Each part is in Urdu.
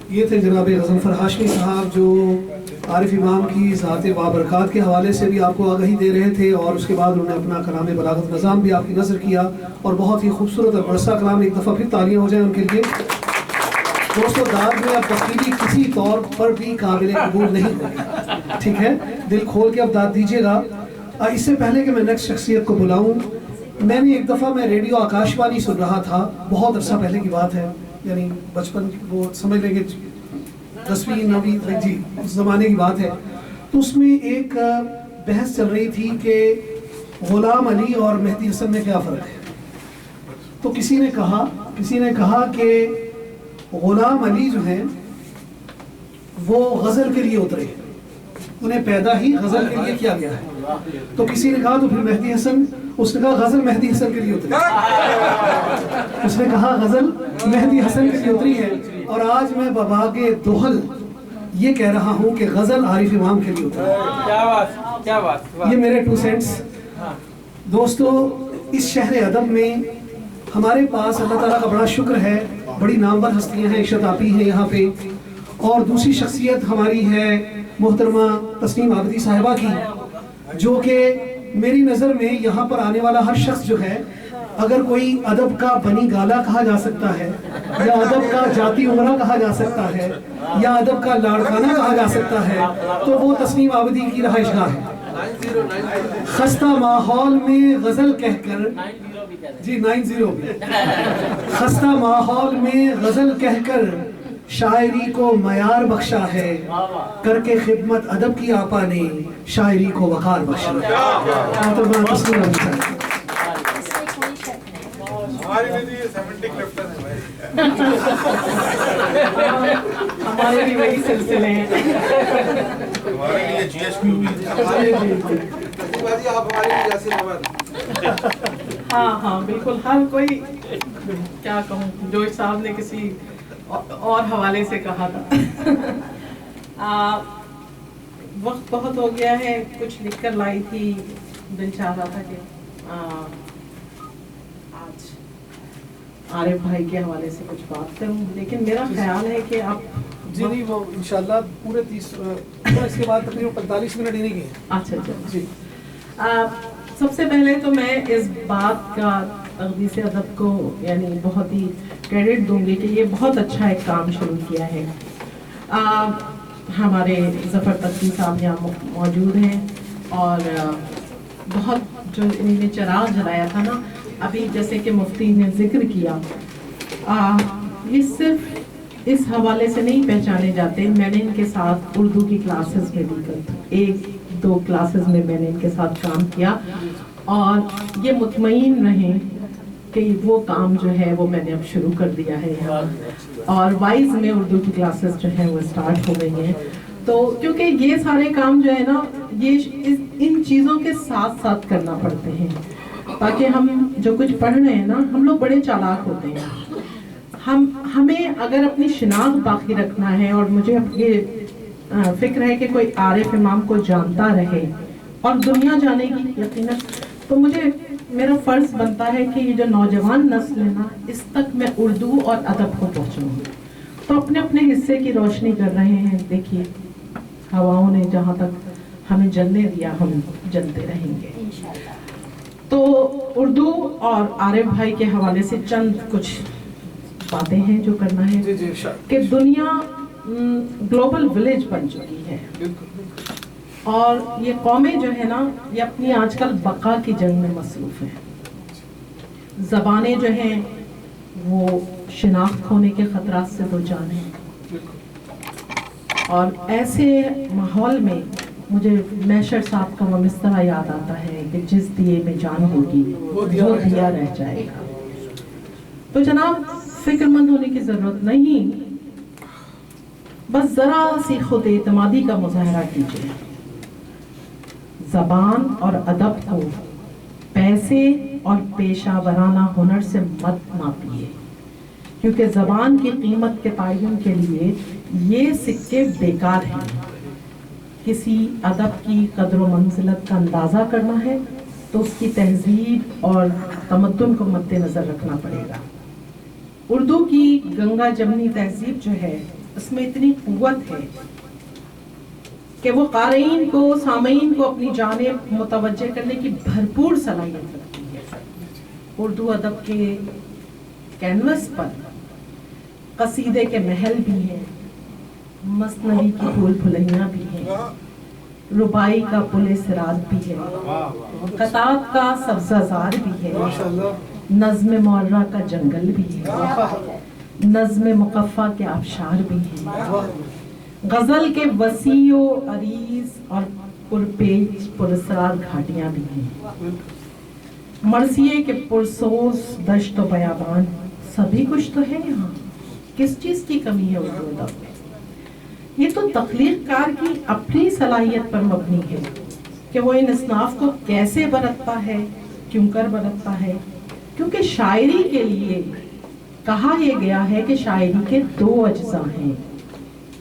یہ تھے جناب غضنفر ہاشمی صاحب جو عارف امام کی ذات بابرکات کے حوالے سے بھی آپ کو آگاہی دے رہے تھے، اور اس کے بعد انہوں نے اپنا کلام بلاغت نظام بھی آپ کی نظر کیا، اور بہت ہی خوبصورت اور برسا کلام. ایک دفعہ پھر تالیاں ہو جائیں ان کے لیے. دوستو داد میں اب تفصیلی کسی طور پر بھی قابل قبول نہیں ہوگی، ٹھیک ہے؟ دل کھول کے اب داد دیجیے گا. اس سے پہلے کہ میں نیکسٹ شخصیت کو بلاؤں، میں نے ایک دفعہ میں ریڈیو آکاش وانی سن رہا تھا، بہت عرصہ پہلے کی بات ہے، یعنی بچپن، وہ سمجھ لیں گے 10ویں 9ویں جی اس زمانے کی بات ہے. تو اس میں ایک بحث چل رہی تھی کہ غلام علی اور مہدی حسن میں کیا فرق ہے. تو کسی نے کہا کہ غلام علی جو ہیں وہ غزل کے لیے اترے، انہیں پیدا ہی غزل کے لیے کیا گیا ہے. تو کسی نے کہا تو پھر مہدی حسن، اس نے کہا غزل مہدی حسن کے لیے اتری، اس نے کہا غزل مہدی حسن کے لیے اتری ہے. اور آج میں بباغ دہل یہ کہہ رہا ہوں کہ غزل عارف امام کے لیے اتری. کیا بات. یہ میرے 2 سینٹس. دوستو اس شہر ادب میں ہمارے پاس اللہ تعالیٰ کا بڑا شکر ہے، بڑی نامور ہستیاں ہیں، عشرت آپی ہیں یہاں پہ، اور دوسری شخصیت ہماری ہے محترمہ تسنیم عابدی صاحبہ کی، جو کہ میری نظر میں یہاں پر آنے والا ہر شخص جو ہے، اگر کوئی ادب کا بنی گالا کہا جا سکتا ہے، یا ادب کا جاتی عمرہ کہا جا سکتا ہے، یا ادب کا لاڑکانہ کہا جا سکتا ہے، تو وہ تسنیم عابدی کی رہائش گاہ ہے. خستہ ماحول میں غزل کہہ کر، جی 90 خستہ ماحول میں غزل کہہ کر شاعری کو معیار بخشا ہے، کر کے خدمت ادب کی آپا نے شاعری کو وقار بخشا. ہمارے بھی وہی سلسلے ہیں. ہاں بالکل. ہر کوئی کیا کہوں، جو صاحب نے کسی اور حوالے سے کہا تھا. وقت بہت ہو گیا ہے، کچھ لکھ کر لائی تھی، دل چاہ رہا تھا کہ آج عارف بھائی کے حوالے سے کچھ بات کروں، لیکن میرا خیال ہے کہ آپ جی نہیں، وہ انشاءاللہ پورے 30 اس کے بعد تقریباً 45 منٹ ہی نہیں گئے. اچھا جی. سب سے پہلے تو میں اس بات کا تقدیس ادب کو یعنی بہت ہی کریڈٹ دوں گی کہ یہ بہت اچھا ایک کام شروع کیا ہے. ہمارے ظفر تقی صاحب یہاں موجود ہیں، اور بہت جو انہوں نے چراغ جلایا تھا نا ابھی، جیسے کہ مفتی نے ذکر کیا، یہ صرف اس حوالے سے نہیں پہچانے جاتے. میں نے ان کے ساتھ اردو کی کلاسز میں بھی 1-2 کلاسز میں نے ان کے ساتھ کام کیا، اور یہ مطمئن رہیں کہ وہ کام جو ہے وہ میں نے اب شروع کر دیا ہے یہاں، اور وائز میں اردو کی کلاسز جو ہیں وہ اسٹارٹ ہو گئی ہیں. تو کیونکہ یہ سارے کام جو ہے نا، یہ ان چیزوں کے ساتھ ساتھ کرنا پڑتے ہیں، تاکہ ہم جو کچھ پڑھ رہے ہیں نا، ہم لوگ بڑے چالاک ہوتے ہیں. ہمیں اگر اپنی شناخت باقی رکھنا ہے، اور مجھے یہ فکر ہے کہ کوئی عارف امام کو جانتا رہے اور دنیا جانے گی یقیناً، تو میرا فرض بنتا ہے کہ یہ جو نوجوان نسل ہے نا، اس تک میں اردو اور ادب کو پہنچاؤں. تو اپنے اپنے حصے کی روشنی کر رہے ہیں. دیکھیے ہواؤں نے جہاں تک ہمیں جلنے دیا، ہم جلتے رہیں گے. تو اردو اور عارف بھائی کے حوالے سے چند کچھ باتیں ہیں جو کرنا ہے کہ دنیا گلوبل ولیج بن چکی ہے، اور یہ قومیں جو ہے نا، یہ اپنی آج کل بقا کی جنگ میں مصروف ہیں. زبانیں جو ہیں وہ شناخت کھونے کے خطرات سے دوچار ہیں، اور ایسے ماحول میں مجھے میشر صاحب کا وہ مصرعہ یاد آتا ہے کہ جس دیے میں جان ہوگی وہ دیا رہ جائے گا. تو جناب فکر مند ہونے کی ضرورت نہیں، بس ذرا سی خود اعتمادی کا مظاہرہ کیجیے. زبان اور ادب کو پیسے اور پیشہ ورانہ ہنر سے مت ناپیے، کیونکہ زبان کی قیمت کے تعین کے لیے یہ سکے بیکار ہیں. کسی ادب کی قدر و منزلت کا اندازہ کرنا ہے تو اس کی تہذیب اور تمدن کو مد نظر رکھنا پڑے گا. اردو کی گنگا جمنی تہذیب جو ہے اس میں اتنی قوت ہے کہ وہ قارئین کو، سامعین کو اپنی جانب متوجہ کرنے کی بھرپور صلاحیت رکھتی ہے۔ اردو ادب کے کینوس پر قصیدے کے محل بھی ہیں، مثنوی کی پھول پھلیاں بھی ہیں، ربائی کا پل صراط بھی ہے، قطعات کا سبزہ زار بھی ہے، نظم معرہ کا جنگل بھی ہے، نظم مقفع کے آبشار بھی ہیں، غزل کے وسیع و عریض اور پرپیچ پراسرار گھاٹیاں بھی ہیں، مرثیے کے پرسوز دشت و بیابان، سبھی کچھ تو ہے یہاں، کس چیز کی کمی ہے اردو ادب میں؟ یہ تو تخلیق کار کی اپنی صلاحیت پر مبنی ہے کہ وہ ان اصناف کو کیسے برتتا ہے، کیوں کر برتتا ہے، کیونکہ شاعری کے لیے کہا یہ گیا ہے کہ شاعری کے دو اجزاء ہیں،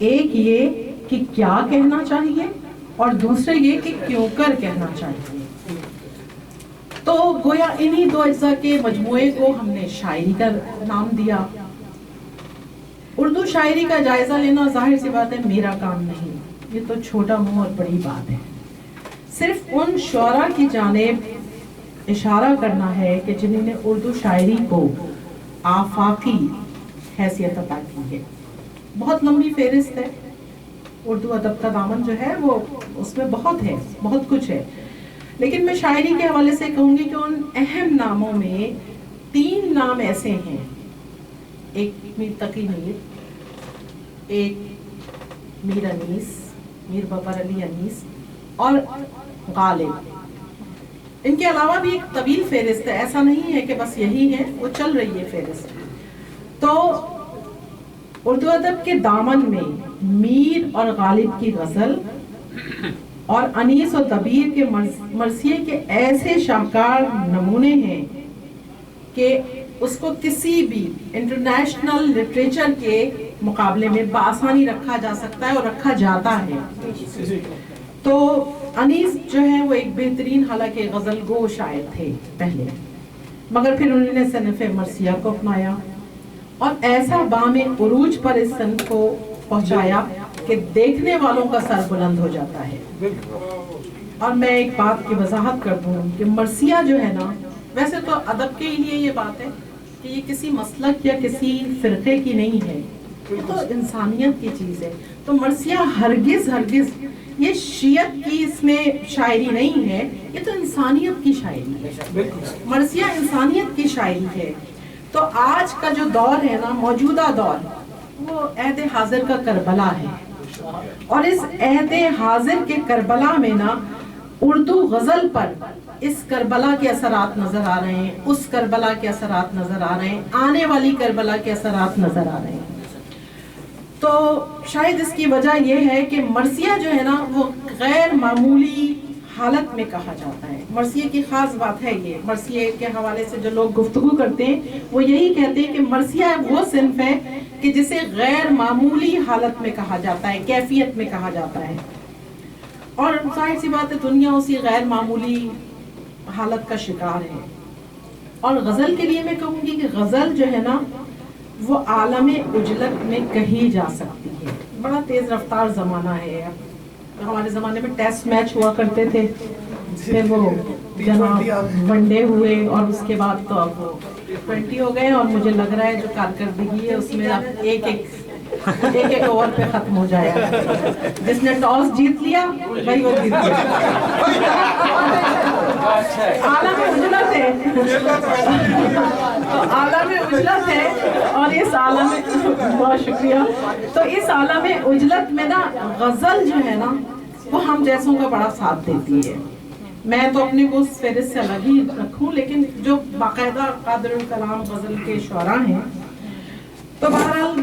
ایک یہ کہ کیا کہنا چاہیے اور دوسرے یہ کہ کیوں کر کہنا چاہیے۔ تو گویا انہی دو اجزاء کے مجموعے کو ہم نے شاعری کا نام دیا۔ اردو شاعری کا جائزہ لینا ظاہر سی بات ہے میرا کام نہیں، یہ تو چھوٹا منہ اور بڑی بات ہے، صرف ان شعراء کی جانب اشارہ کرنا ہے کہ جنہوں نے اردو شاعری کو آفاقی حیثیت عطا کی ہے۔ بہت لمبی فہرست ہے، اردو ادب کا دامن جو ہے وہ اس میں بہت ہے، بہت کچھ ہے، لیکن میں شاعری کے حوالے سے کہوں گی کہ ان اہم ناموں میں 3 نام ایسے ہیں، ایک میر تقی میر، ایک میر انیس، میر ببر علی انیس، اور غالب۔ ان کے علاوہ بھی ایک طویل فہرست ہے، ایسا نہیں ہے کہ بس یہی ہے، وہ چل رہی ہے فہرست۔ تو اردو ادب کے دامن میں میر اور غالب کی غزل اور انیس اور دبیر کے مرثیے کے ایسے شاہکار نمونے ہیں کہ اس کو کسی بھی انٹرنیشنل لٹریچر کے مقابلے میں بآسانی رکھا جا سکتا ہے اور رکھا جاتا ہے۔ تو انیس جو ہے وہ ایک بہترین حالانکہ غزل گو شاعر تھے پہلے، مگر پھر انہوں نے صنف مرثیہ کو اپنایا اور ایسا بام عروج پر اس صنف کو پہنچایا کہ دیکھنے والوں کا سر بلند ہو جاتا ہے۔ اور میں ایک بات کی وضاحت کر دوں کہ مرثیہ جو ہے نا، ویسے تو ادب کے لیے یہ بات ہے کہ یہ کسی مسلک یا کسی فرقے کی نہیں ہے، یہ تو انسانیت کی چیز ہے۔ تو مرثیہ ہرگز یہ شیعت کی اس میں شاعری نہیں ہے، یہ تو انسانیت کی شاعری ہے، مرثیہ انسانیت کی شاعری ہے۔ تو آج کا جو دور ہے نا، موجودہ دور، وہ عہد حاضر کا کربلا ہے، اور اس عہد حاضر کے کربلا میں نا اردو غزل پر اس کربلا کے اثرات نظر آ رہے ہیں، اس کربلا کے اثرات نظر آ رہے ہیں، آنے والی کربلا کے اثرات نظر آ رہے ہیں۔ تو شاید اس کی وجہ یہ ہے کہ مرثیہ جو ہے نا وہ غیر معمولی حالت میں کہا جاتا ہے۔ مرثیے کی خاص بات ہے یہ، مرثیے کے حوالے سے جو لوگ گفتگو کرتے ہیں وہ یہی کہتے ہیں کہ مرثیہ وہ صنف ہے کہ جسے غیر معمولی حالت میں کہا جاتا ہے، کیفیت میں کہا جاتا ہے، اور ظاہر سی بات ہے دنیا اسی غیر معمولی حالت کا شکار ہے۔ اور غزل کے لیے میں کہوں گی کہ غزل جو ہے نا وہ عالم عجلت میں کہی جا سکتی ہے۔ بڑا تیز رفتار زمانہ ہے، ہمارے زمانے میں ٹیسٹ میچ ہوا کرتے تھے، پھر وہ جناب ون ڈے ہوئے، اور اس کے بعد تو اب وہ 20 ہو گئے، اور مجھے لگ رہا ہے جو کارکردگی ہے اس میں اب ایک اوور پہ ختم ہو جائے گا، جس نے ٹاس جیت لیا وہی وہ جیت گیا۔ عالم عجلت ہے، عالم عجلت ہے، اور اس عالم، بہت شکریہ، تو اس عالم عجلت میں نا غزل جو ہے نا وہ ہم جیسوں کا بڑا ساتھ دیتی ہے۔ میں تو اپنے کو اس فہرست سے الگ ہی رکھوں، لیکن جو باقاعدہ قادر الکلام غزل کے شعراء ہیں، تو بہرحال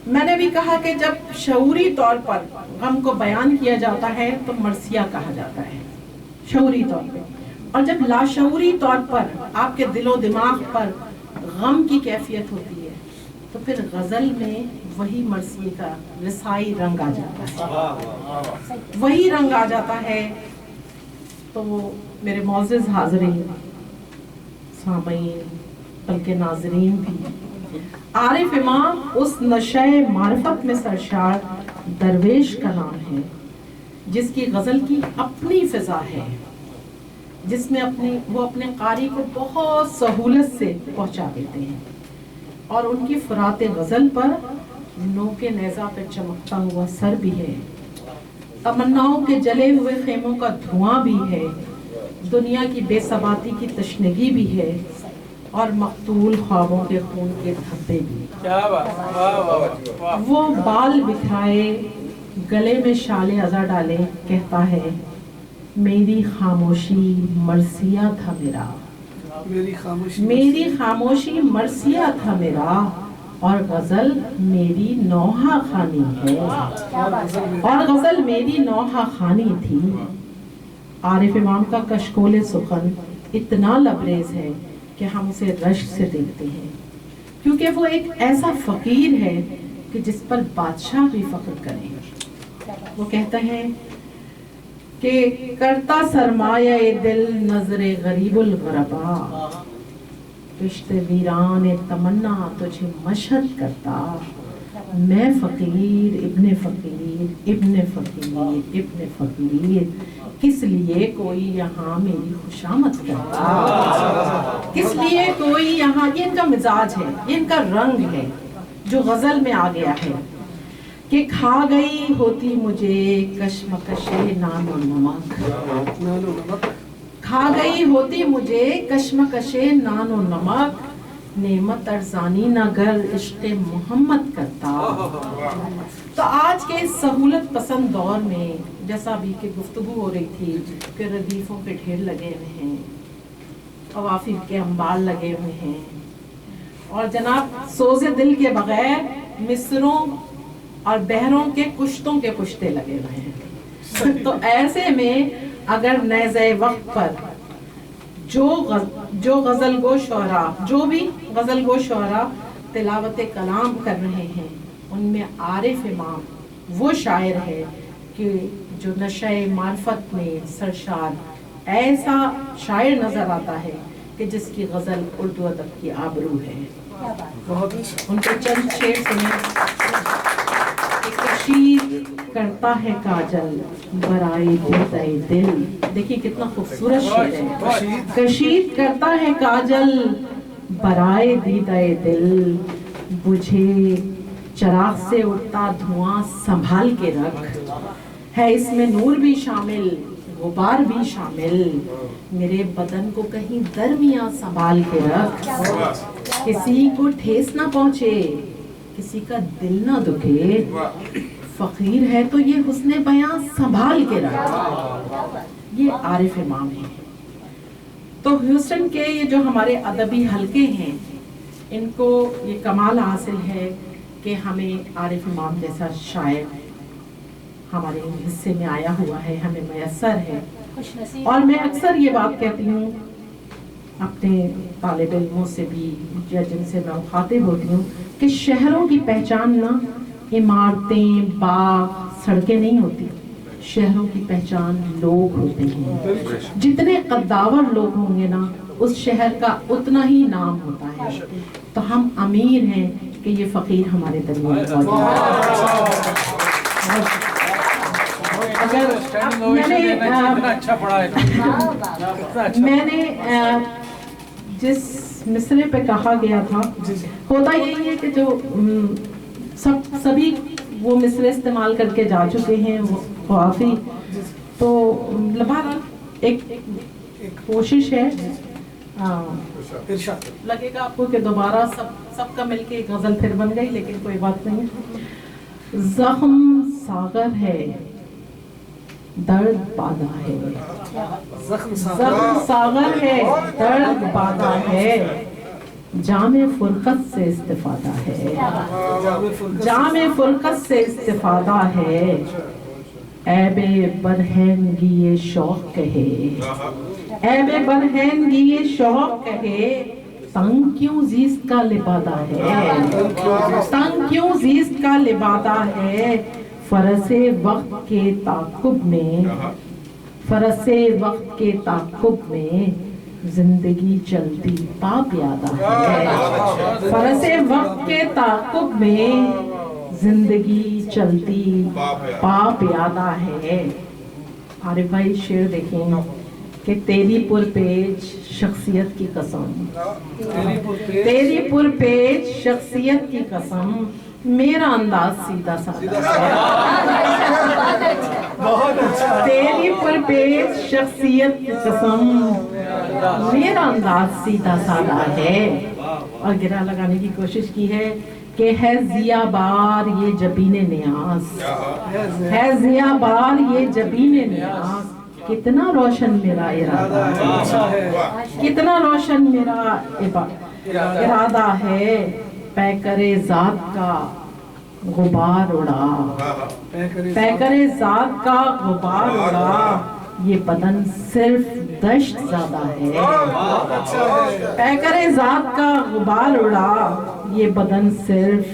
میں نے بھی کہا کہ جب شعوری طور پر غم کو بیان کیا جاتا ہے تو مرثیہ کہا جاتا ہے، شعوری طور پہ، اور جب لاشعوری طور پر آپ کے دل و دماغ پر غم کی کیفیت ہوتی ہے تو پھر غزل میں وہی مرثیے کا رسائی رنگ آ جاتا ہے، وہی رنگ آ جاتا ہے۔ تو میرے معزز حاضرین، سامعین، بلکہ ناظرین بھی، عارف امام اس نشہ معرفت میں سرشار درویش کا نام ہے جس کی غزل کی اپنی فضا ہے، جس میں وہ اپنے قاری کو بہت سہولت سے پہنچا دیتے ہیں، اور ان کی فرات غزل پر نوک نیزہ پہ چمکتا ہوا سر بھی ہے، تمناؤں کے جلے ہوئے خیموں کا دھواں بھی ہے، دنیا کی بے ثباتی کی تشنگی بھی ہے، اور مقتول خوابوں کے خون کے دھبے بھی۔ وہ بال بکھرائے گلے میں شال ازا ڈالے کہتا ہے میری خاموشی مرثیہ تھا میرا، میری خاموشی مرثیہ تھا میرا، اور غزل میری نوحہ خانی ہے، اور غزل میری نوحہ خانی تھی۔ عارف امام کا کشکول سخن اتنا لبریز ہے کہ ہم اسے رشک سے دیکھتے ہیں، کیونکہ وہ ایک ایسا فقیر ہے کہ جس پر بادشاہ بھی فخر کریں۔ وہ کہتے ہیں کہ کرتا سرمایہ دل نظر غریب الغربا، کشت ویران تمنا تجھے مشہد کرتا، میں فقیر ابن فقیر ابن فقیر ابن فقیر، کس لیے کوئی یہاں میری خوشامد کرتا، کس لیے کوئی یہاں۔ یہ ان کا مزاج ہے، یہ ان کا رنگ ہے جو غزل میں آ گیا ہے کہ کھا گئی ہوتی مجھے کشمکش نان و نمک، کھا گئی ہوتی مجھے کشمکش نان و نمک، نعمت ارزانی نہ گر عشق محمد کرتا۔ تو آج کے سہولت پسند دور میں جیسا بھی کہ گفتگو ہو رہی تھی کہ ردیفوں کے ڈھیر لگے ہوئے ہیں، قوافی کے انبار لگے ہوئے ہیں، اور جناب سوز دل کے بغیر مصروں اور بحروں کے کشتوں کے کشتے لگے ہوئے ہیں۔ تو ایسے میں اگر نیزۂ وقت پر جو غزل گو شعراء، جو بھی غزل گو شعراء تلاوت کلام کر رہے ہیں، ان میں عارف امام وہ شاعر ہے کہ جو نشہ معرفت میں سرشار ایسا شاعر نظر آتا ہے کہ جس کی غزل اردو ادب کی آبرو ہے۔ ان کے چند شعر سنیں۔ کشید کرتا ہے کاجل برائے دیدہ دل، دیکھیے کتنا خوبصورت شعر ہے۔ کشید کرتا ہے کاجل برائے دیدہ دل، بجھے چراغ سے اٹھتا دھواں سنبھال کے رکھ، ہے اس میں نور بھی شامل غبار بھی شامل، میرے بدن کو کہیں درمیاں سنبھال کے رکھ، کسی کو ٹھیس نہ پہنچے کسی کا دل نہ دکھے، فقیر ہے تو یہ حسن بیاں سنبھال کے رکھ۔ یہ عارف امام ہے۔ تو ہیوسٹن کے یہ جو ہمارے ادبی حلقے ہیں، ان کو یہ کمال حاصل ہے کہ ہمیں عارف امام جیسا شاعر ہمارے حصے میں آیا ہوا ہے، ہمیں میسر ہے۔ اور میں اکثر یہ بات کہتی ہوں اپنے طالب علموں سے بھی یا جن سے میں مخاطب ہوتی ہوں کہ شہروں کی پہچان نہ عمارتیں، باغ، سڑکیں نہیں ہوتی، شہروں کی پہچان لوگ ہوتے ہیں۔ جتنے قداور لوگ ہوں گے نا اس شہر کا اتنا ہی نام ہوتا ہے۔ تو ہم امیر ہیں کہ یہ فقیر ہمارے درمیان موجود ہے۔ میں نے جس مصرے پہ کہا گیا تھا، ہوتا یہی ہے کہ جو سبھی وہ مصرے استعمال کر کے جا چکے ہیں وہ قوافی، تو بہرحال ایک کوشش ہے، لگے گا آپ کو کہ دوبارہ سب کا مل کے ایک غزل پھر بن گئی، لیکن کوئی بات نہیں۔ زخم ساغر ہے درد بادہ ہے، زخم ساغر ہے درد بادہ ہے، جام فرقت سے استفادہ ہے، جام فرقت سے استفادہ ہے، عیب برہنگی شوق کہے، عیب برہنگی شوق کہے، تنگ کیوں زیست کا لبادہ ہے، تنگ کیوں زیست کا لبادہ ہے، فرس وقت کے تعاقب میں، فرس وقت کے تعاقب میں زندگی چلتی پا پیادہ ہے، فرس وقت کے تعاقب میں زندگی چلتی پا پیادہ ہے۔ عارف بھائی شعر دیکھیں کہ تیری پرپیچ شخصیت کی قسم، تیری پرپیچ شخصیت کی قسم، میرا انداز سیدھا سادہ ہے۔ تیری پرپیچ شخصیت کی قسم، میرا انداز سیدھا سادہ ہے۔ اور گرہ لگانے کی کوشش کی ہے کہ ہے ضیا بار یہ جبین نیاز، ہے ضیا بار یہ جبین نیاز، کتنا روشن میرا ارادہ ہے، کتنا روشن میرا ارادہ ہے، پیکر ذات کا غبار اڑا، پیکر ذات کا غبار اڑا، یہ بدن صرف دشت زادہ ہے، پیکر ذات کا غبار اڑا، یہ بدن صرف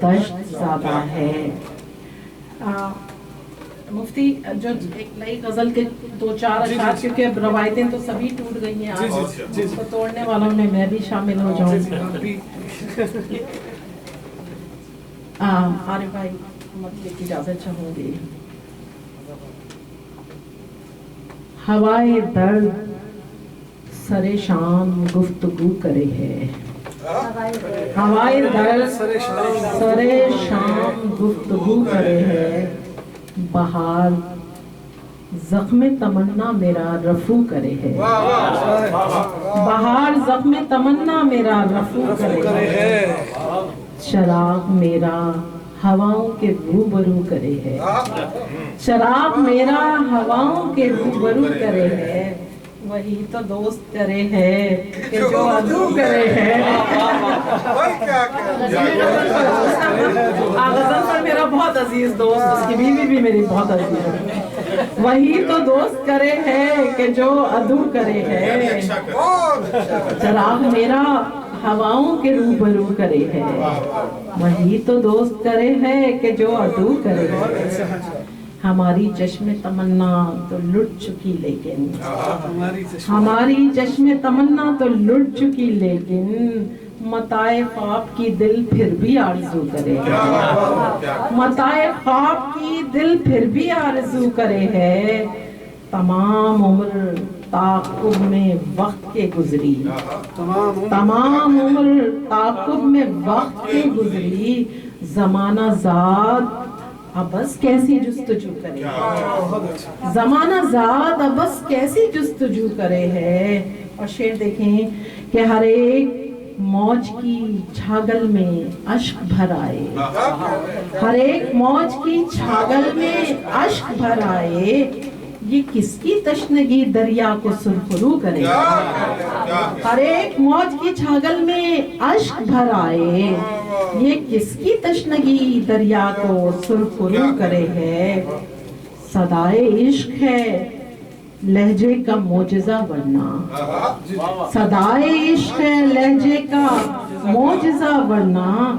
دشت زادہ ہے۔ مفتی جو ایک نئی غزل کے 2-4 اشعار، کیونکہ اب روایتیں تو سبھی ٹوٹ گئی ہیں، اس کو توڑنے والوں میں میں بھی شامل ہو جاؤں۔ عارف بھائی مطلب کی اجازت چاہوں گی۔ ہوائے درد سر شام گفتگو کرے ہے، ہوائے درد سر شام گفتگو کرے ہے، بہار زخم تمنا میرا رفو کرے ہے، بہار زخم تمنا میرا رفو کرے ہے، چراغ میرا ہواؤں کے روبرو کرے ہے، چراغ میرا ہواؤں کے روبرو کرے ہے، وہی تو دوست کرے ہے کہ جو عدو کرے ہے۔ غزل پر میرا بہت عزیز دوست، اس کی بیوی بھی میری بہت عزیز ہے، وہی تو دوست کرے ہے کہ جو عدو کرے ہے، چراغ میرا ہواؤں کے روبرو کرے ہے، وہی تو دوست کرے ہے کہ جو عدو کرے ہے۔ ہماری چشم تمنا تو لٹ چکی لیکن، ہماری چشم تمنا تو لٹ چکی لیکن، متاع خواب کی دل پھر بھی آرزو کرے ہے، متاع خواب کی دل پھر بھی آرزو کرے ہے، تمام عمر تعاقب میں وقت کے گزری، تمام عمر تعاقب میں وقت کے گزری، زمانہ زاد ابس کیسی جستجو کرے ہے، زمانہ زاد ابس کیسی جستجو کرے ہے۔ اور شعر دیکھیں کہ ہر ایک موج کی چھاگل میں اشک بھر آئے، ہر ایک موج کی چھاگل میں اشک بھر آئے، یہ کس کی تشنگی دریا کو سرخرو کرے، ہر ایک موج کی چھاگل میں اشک بھر آئے، یہ کس کی تشنگی دریا کو سرخرو کرے ہے، صدائے عشق ہے لہجے کا معجزہ ورنہ، صدائے عشق ہے لہجے کا معجزہ ورنہ،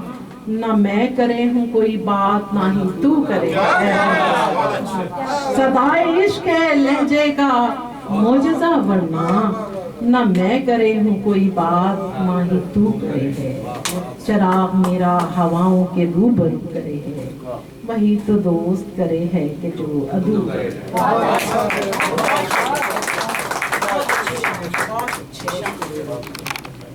نہ میں کرے ہوں کوئی بات نہ ہی تو کرے ہے، صدائے عشق ہے لہجے کا معجزہ ورنہ، نہ میں کرے ہوں کوئی بات نہ ہی تو کرے ہے، چراغ میرا ہواؤں کے روبرو کرے ہے، وہی تو دوست کرے ہے کہ جو عدو کرے ہے۔